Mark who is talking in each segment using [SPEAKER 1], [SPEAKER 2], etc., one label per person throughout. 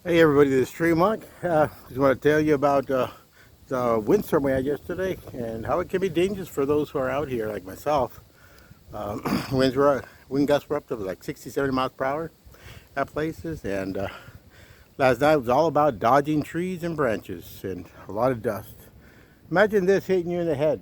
[SPEAKER 1] Hey everybody, this is Tree Monk. Just want to tell you about the windstorm we had yesterday and how it can be dangerous for those who are out here like myself. Wind gusts were up to like 60, 70 miles per hour at places, and last night was all about dodging trees and branches and a lot of dust. Imagine this hitting you in the head.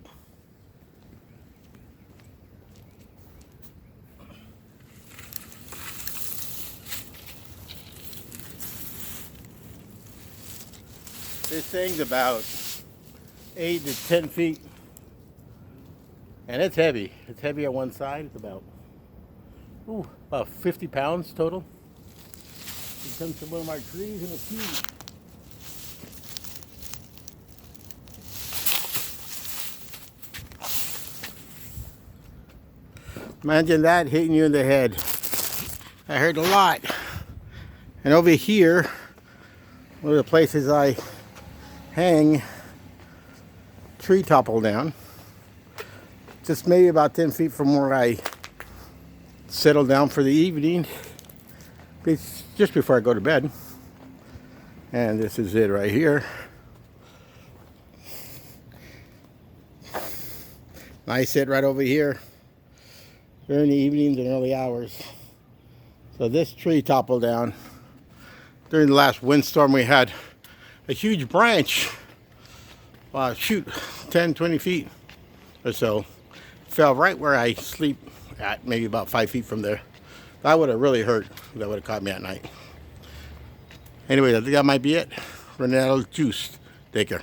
[SPEAKER 1] This thing's about 8 to 10 feet, and it's heavy. It's heavy on one side. It's about 50 pounds total. It comes from one of our trees and it's huge. Imagine that hitting you in the head. I heard a lot. And over here, one of the places I hang, tree topple down. Just maybe about 10 feet from where I settle down for the evening. It's just before I go to bed. And this is it right here. I sit right over here during the evenings and early hours. So this tree toppled down during the last windstorm. We had a huge branch, 10, 20 feet or so, fell right where I sleep at, maybe about 5 feet from there. That would have really hurt. That would have caught me at night. Anyway, I think that might be it. Running out of juice. Take care.